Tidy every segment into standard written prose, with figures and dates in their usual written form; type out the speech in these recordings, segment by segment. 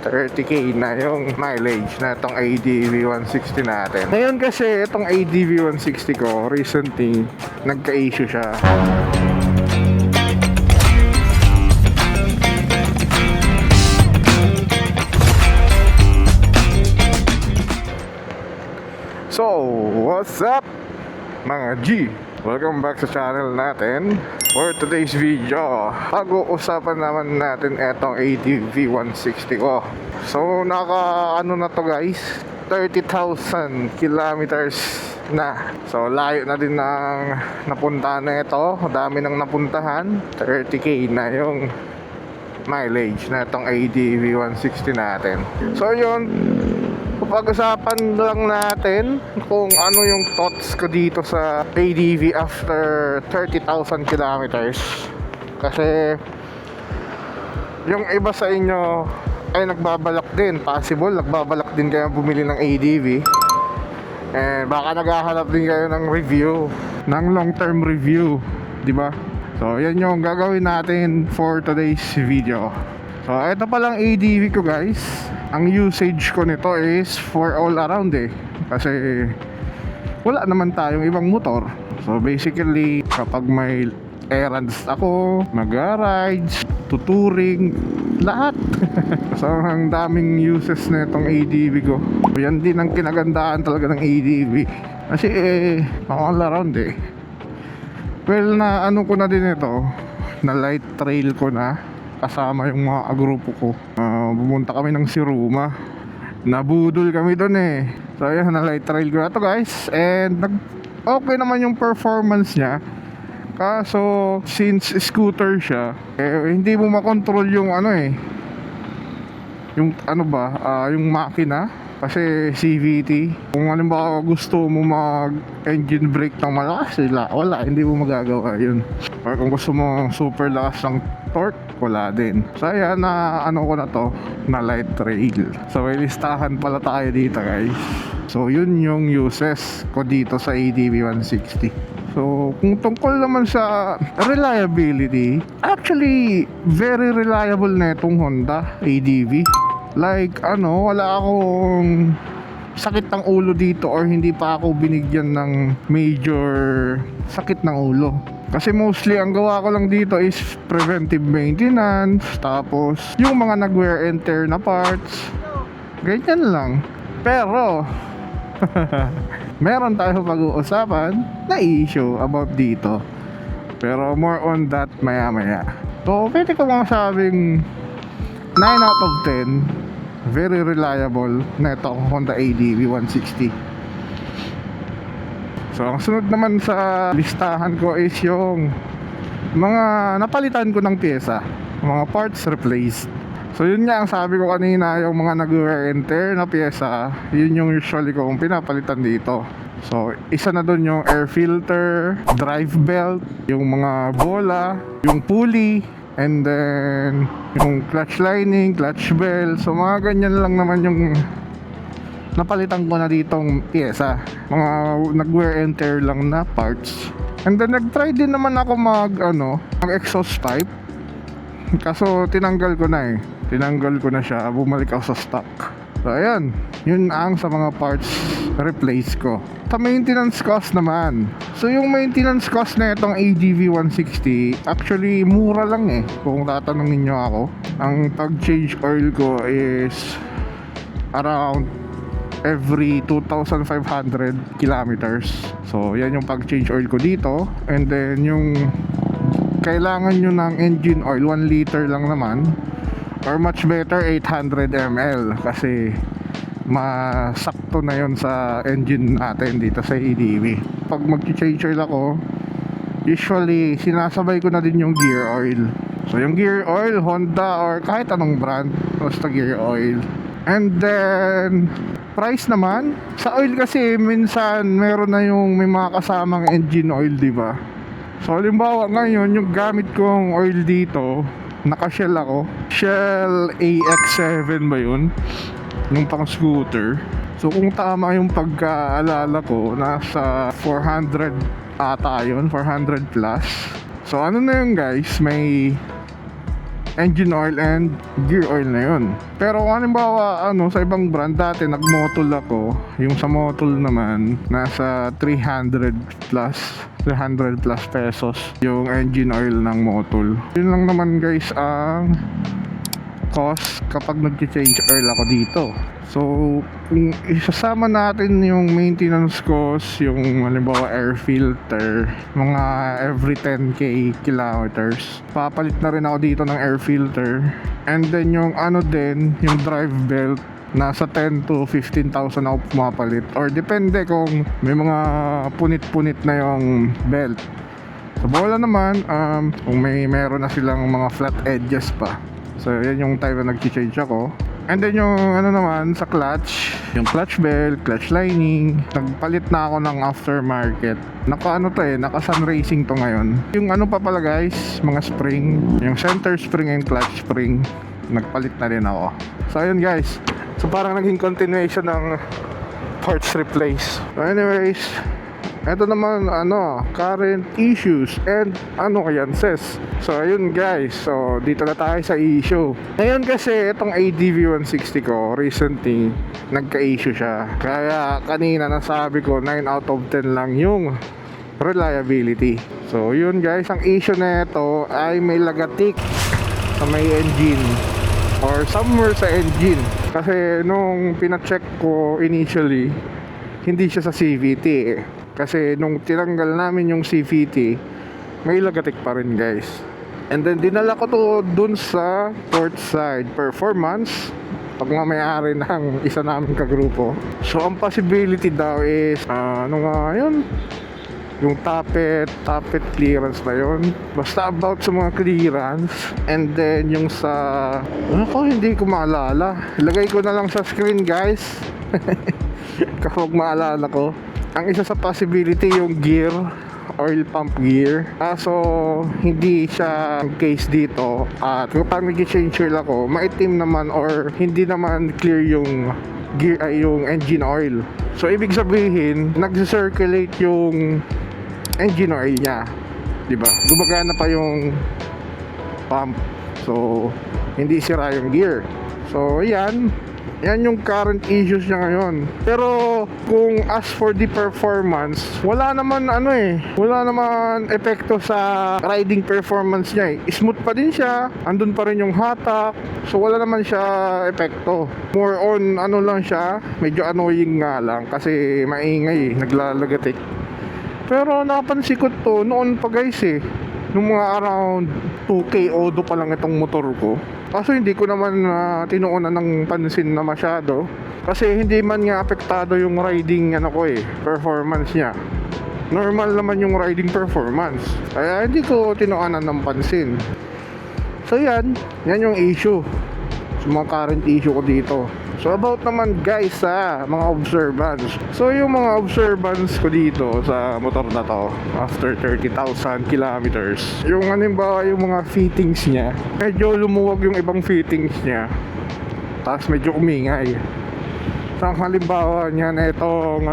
30k na yung mileage na itong ADV 160 natin. Ngayon kasi itong ADV 160 ko, recently nagka-issue siya. So, what's up mga G? Welcome back sa channel natin. For today's video, pag-uusapan naman natin etong ADV 160 ko. So, ano na to guys, 30,000 kilometers na. So, layo na din ng napuntahan na ito. Dami nang napuntahan. 30k na yung mileage na itong ADV 160 natin. So, yun, pag-usapan lang natin kung ano yung thoughts ko dito sa ADV after 30,000 kilometers. Kasi yung iba sa inyo ay nagbabalak din, possible nagbabalak din kayo bumili ng ADV, and baka naghahanap din kayo ng review, ng long term review, di ba? So yan yung gagawin natin for today's video. So ito palang ADV ko guys. Ang usage ko nito is for all around kasi wala naman tayong ibang motor. So basically, kapag may errands ako, mag-rides, tuturing, lahat. So ang daming uses na itong ADV ko. Yan din ang kinagandaan talaga ng ADV. Kasi all around Well, na ano ko na din ito, na light trail ko na kasama yung mga grupo ko. Pumunta kami ng Siruma. Nabudol kami doon So ayan, na light trail ko na to guys. And okay naman yung performance niya. Kaso since scooter siya, hindi mo makontrol yung yung yung makina. Kasi CVT, kung halimbawa gusto mo mag-engine brake ng malakas, wala, hindi mo magagawa yun. Or kung gusto mo super lakas ng torque, wala din. So ayan, ko na to, na light trail. So may listahan pala tayo dito guys. So yun yung uses ko dito sa ADV 160. So kung tungkol naman sa reliability, actually very reliable na itong Honda ADV. Like wala akong sakit ng ulo dito, or hindi pa ako binigyan ng major sakit ng ulo. Kasi mostly ang gawa ko lang dito is preventive maintenance, tapos yung mga nag-wear and tear na parts, ganyan lang. Pero meron tayo pag-uusapan na issue about dito, pero more on that maya maya. So pwede ko masabing 9 out of 10 very reliable na itong Honda ADV 160. So ang sunod naman sa listahan ko is yung mga napalitan ko ng pyesa, mga parts replaced. So yun nga ang sabi ko kanina, yung mga nag-wear and tear na pyesa, yun yung usually kong pinapalitan dito. So isa na dun yung air filter, drive belt, yung mga bola, yung pulley, and then yung clutch lining, clutch bell. So mga ganyan lang naman yung napalitan ko na ditong pyesa, mga nag-wear and tear lang na parts. And then nag-try din naman ako mag exhaust pipe. Kaso tinanggal ko na siya, bumalik ako sa stock. So ayan, yun ang sa mga parts replace ko. Sa maintenance cost naman, so yung maintenance cost na itong ADV 160 actually mura lang kung tatanungin nyo ako. Ang pag-change oil ko is around every 2,500 kilometers. So yan yung pag-change oil ko dito. And then yung kailangan nyo ng engine oil, 1 liter lang naman, or much better 800 ml, kasi masakto na yon sa engine natin dito sa ADV. Pag mag-change oil ako, usually sinasabay ko na din yung gear oil. So yung gear oil, Honda or kahit anong brand, basta gear oil. And then price naman sa oil, kasi minsan meron na yung may mga kasamang engine oil, di ba? So halimbawa ngayon, yung gamit kong oil dito, naka-Shell ako, Shell AX7 ba yun, yung pang scooter. So kung tama yung pagkaalala ko, nasa 400 ata yun, 400 plus. So ano na yun guys, may engine oil and gear oil na yun. Pero kung halimbawa sa ibang brand dati nagmotol ako, yung sa motol naman nasa 300 plus pesos yung engine oil ng motol. Yun lang naman guys ang cost kapag nag-change oil ako dito. So kung isasama natin yung maintenance cost, yung halimbawa air filter, mga every 10k kilometers, papalit na rin ako dito ng air filter. And then yung yung drive belt, nasa 10 to 15,000 ako pumapalit, or depende kung may mga punit-punit na yung belt. So bola naman kung meron na silang mga flat edges pa. So yan yung time na nag-change ako. And then yung naman sa clutch, yung clutch belt, clutch lining, nagpalit na ako ng aftermarket. Naka Sun Racing to ngayon. Yung pa pala guys, mga spring, yung center spring and clutch spring, nagpalit na rin ako. So ayun guys, so parang naging continuation ng parts replace. So anyways, eto naman current issues and sis. So ayun guys, so dito na tayo sa issue. Ngayon kasi itong ADV 160 ko recently nagka-issue siya. Kaya kanina nasabi ko 9 out of 10 lang yung reliability. So yun guys, ang issue na ito ay may lagatik sa may engine or somewhere sa engine. Kasi nung pina-check ko initially, hindi siya sa CVT Kasi nung tinanggal namin yung CVT, may lagatik pa rin guys. And then dinala ko to dun sa Portside Performance, pagmamayari ng isa namin kagrupo. So ang possibility daw is yun, yung tappet clearance na yun, basta about sa mga clearance. And then yung sa hindi ko maalala, ilagay ko na lang sa screen guys kapag maalala ko. Ang isa sa possibility yung gear, oil pump gear. So hindi siya case dito. At kapag nag-change oil ako, maitim naman or hindi naman clear yung gear ay yung engine oil. So ibig sabihin, nag-circulate yung engine oil niya, 'di ba? Gumagana pa yung pump. So hindi sira yung gear. So yan yung current issues niya ngayon. Pero kung as for the performance, wala naman wala naman epekto sa riding performance niya Smooth pa din siya, andun pa rin yung hatak. So wala naman siya epekto. More on lang siya, medyo annoying nga lang kasi maingay, naglalagatik. Pero napansin ko to noon pa guys nung mga around 2K odo pa lang itong motor ko. Kaso hindi ko naman tinuunan ng pansin na masyado. Kasi hindi man nga apektado yung riding performance niya. Normal naman yung riding performance. Kaya hindi ko tinuunan ng pansin. So yan yung issue. So mga current issue ko dito. So about naman guys sa mga observance. So yung mga observance ko dito sa motor na to after 30,000 kilometers, yung halimbawa yung mga fittings niya, medyo lumuwag yung ibang fittings niya, tapos medyo umingay. So halimbawa niya na itong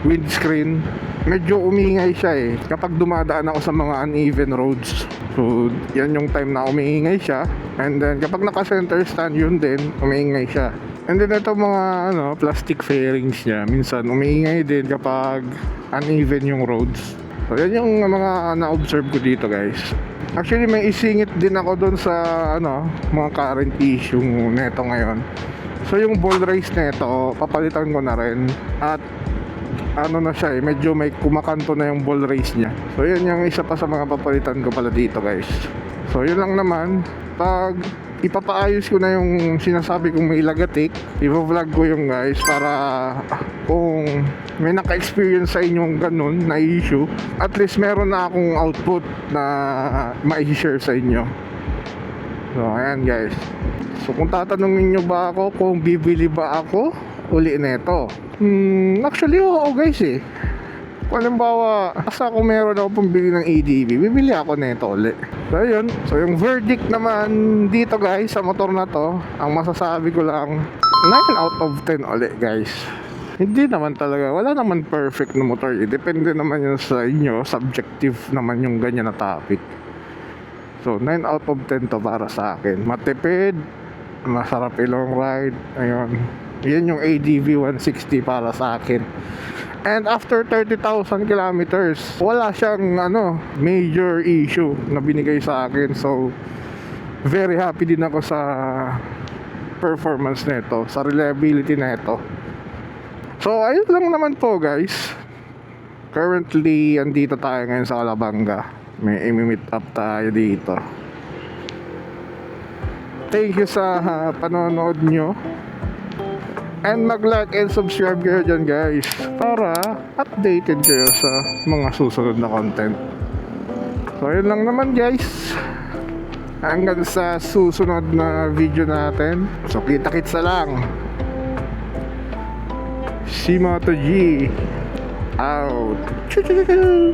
windscreen, medyo umingay siya kapag dumadaan ako sa mga uneven roads. So yan yung time na umiingay siya. And then kapag naka-center stand, yun din, umiingay siya. And then ito mga plastic fairings niya, minsan umiingay din kapag uneven yung roads. So yan yung mga na-observe ko dito guys. Actually may isingit din ako doon sa mga current issue neto ngayon. So yung ball race neto, papalitan ko na rin. At na siya medyo may kumakanto na yung ball race niya. So yun yung isa pa sa mga papalitan ko pala dito guys. So yun lang naman. Pag ipapaayos ko na yung sinasabi kong may lagatik, i-vlog ko yung guys para kung may naka-experience sa inyong ganun na issue, at least meron na akong output na ma-share sa inyo. So ayan guys. So kung tatanungin nyo ba ako kung bibili ba ako uli neto, actually oo guys kung halimbawa asa ako meron ako pambili ng ADV, bibili ako neto uli. So yun, so yung verdict naman dito guys sa motor na to, ang masasabi ko lang 9 out of 10 uli guys. Hindi naman talaga, wala naman perfect na motor depende naman yun sa inyo, subjective naman yung ganyan na topic. So 9 out of 10 to para sa akin. Matipid, masarap ilong ride. Ayun. Yan yung ADV 160 para sa akin. And after 30,000 kilometers, wala siyang major issue na binigay sa akin. So very happy din ako sa performance nito, sa reliability nito. So ayun lang naman po guys. Currently andito tayo ngayon sa Calabanga. May imi-meet up tayo dito. Thank you sa panonood nyo. And mag-like and subscribe kayo dyan guys, para updated kayo sa mga susunod na content. So yun lang naman guys. Hanggang sa susunod na video natin. So kita-kits na lang. Si Moto G out. Choo-choo-choo.